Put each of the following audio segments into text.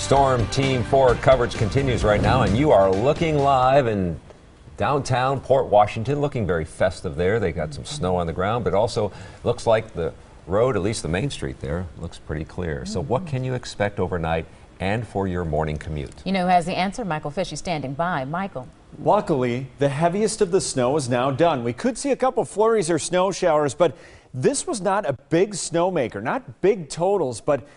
Storm Team 4 coverage continues right now, and you are looking live in downtown Port Washington, looking very festive there. They got some snow on the ground, but also looks like the road, at least the main street there, looks pretty clear. So what can you expect overnight and for your morning commute? You know who has the answer? Michael Fish is standing by. Michael. Luckily, the heaviest of the snow is now done. We could see a couple flurries or snow showers, but this was not a big snowmaker, not big totals, but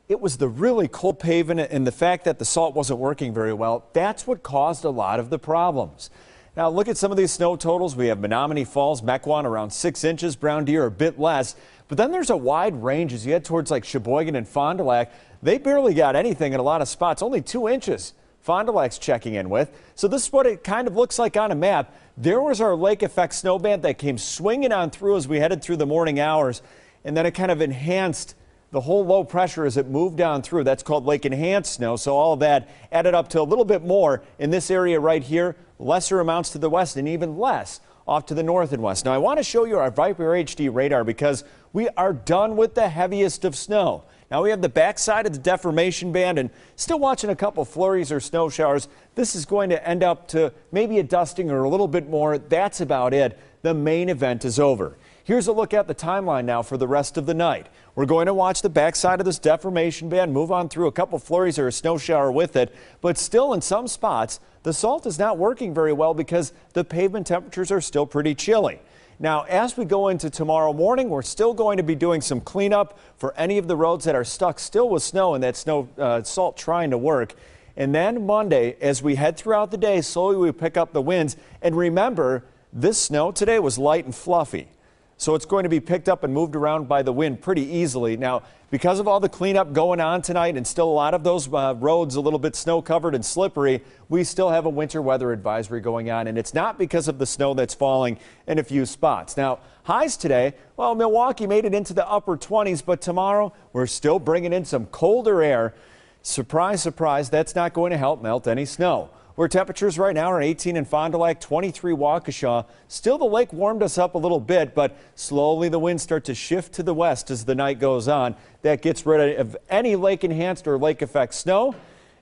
it was the really cold pavement and the fact that the salt wasn't working very well. That's what caused a lot of the problems. Now look at some of these snow totals. We have Menominee Falls, Mequon around 6 inches, Brown Deer a bit less. But then there's a wide range as you head towards like Sheboygan and Fond du Lac. They barely got anything in a lot of spots, only 2 inches. Fond du Lac's checking in with. So this is what it kind of looks like on a map. There was our lake effect snow band that came swinging on through as we headed through the morning hours. And then it kind of enhanced the whole low pressure as it moved down through. That's called lake enhanced snow. So all of that added up to a little bit more in this area right here, lesser amounts to the west and even less off to the north and west. Now I want to show you our Viper HD radar because we are done with the heaviest of snow. Now we have the backside of the deformation band and still watching a couple flurries or snow showers. This is going to end up to maybe a dusting or a little bit more. That's about it. The main event is over. Here's a look at the timeline now for the rest of the night. We're going to watch the backside of this deformation band move on through a couple flurries or a snow shower with it, but still in some spots, the salt is not working very well because the pavement temperatures are still pretty chilly. Now, as we go into tomorrow morning, we're still going to be doing some cleanup for any of the roads that are stuck still with snow and that salt trying to work. And then Monday, as we head throughout the day, slowly we pick up the winds. And remember, this snow today was light and fluffy. So it's going to be picked up and moved around by the wind pretty easily. Now, because of all the cleanup going on tonight and still a lot of those roads a little bit snow covered and slippery, we still have a winter weather advisory going on. And it's not because of the snow that's falling in a few spots. Now, highs today, well, Milwaukee made it into the upper 20s, but tomorrow we're still bringing in some colder air. Surprise, surprise, that's not going to help melt any snow. Where temperatures right now are 18 in Fond du Lac, 23 Waukesha. Still, the lake warmed us up a little bit, but slowly the winds start to shift to the west as the night goes on. That gets rid of any lake enhanced or lake effect snow.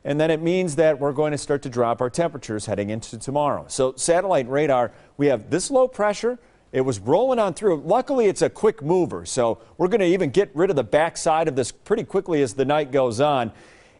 And then it means that we're going to start to drop our temperatures heading into tomorrow. So satellite radar, we have this low pressure. It was rolling on through. Luckily, it's a quick mover. So we're going to even get rid of the backside of this pretty quickly as the night goes on.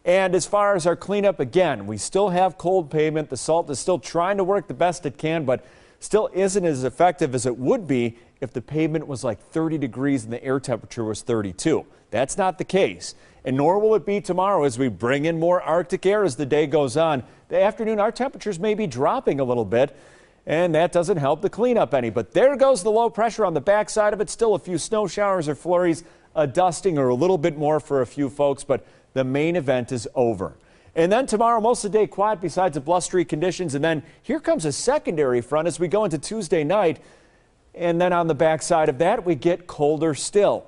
And as far as our cleanup, again, we still have cold pavement. The salt is still trying to work the best it can, but still isn't as effective as it would be if the pavement was like 30 degrees and the air temperature was 32. That's not the case. And nor will it be tomorrow as we bring in more Arctic air as the day goes on. The afternoon, our temperatures may be dropping a little bit, and that doesn't help the cleanup any. But there goes the low pressure on the backside of it. Still a few snow showers or flurries, a dusting or a little bit more for a few folks, but the main event is over. And then tomorrow, most of the day quiet besides the blustery conditions. And then here comes a secondary front as we go into Tuesday night. And then on the backside of that, we get colder still.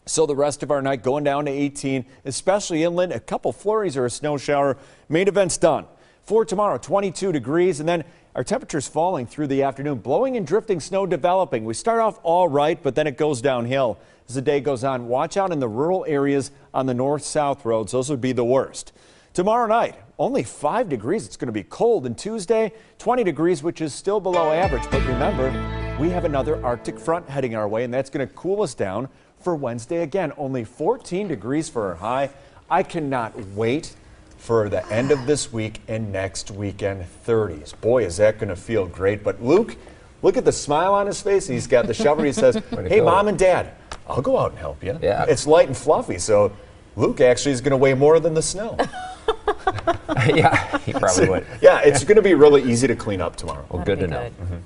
So the rest of our night going down to 18, especially inland, a couple flurries or a snow shower. Main event's done. For tomorrow, 22 degrees. And then our temperatures falling through the afternoon, blowing and drifting snow developing. We start off all right, but then it goes downhill as the day goes on. Watch out in the rural areas on the north-south roads. Those would be the worst. Tomorrow night, only 5 degrees. It's going to be cold. And Tuesday, 20 degrees, which is still below average. But remember, we have another Arctic front heading our way, and that's going to cool us down for Wednesday again. Only 14 degrees for our high. I cannot wait for the end of this week and next weekend, 30s. Boy, is that going to feel great. But Luke, look at the smile on his face. He's got the shovel. He says, hey, Mom and Dad, I'll go out and help you. Yeah. It's light and fluffy, so Luke actually is going to weigh more than the snow. Yeah, he probably would. Yeah, it's going to be really easy to clean up tomorrow. Well, good to know. Good.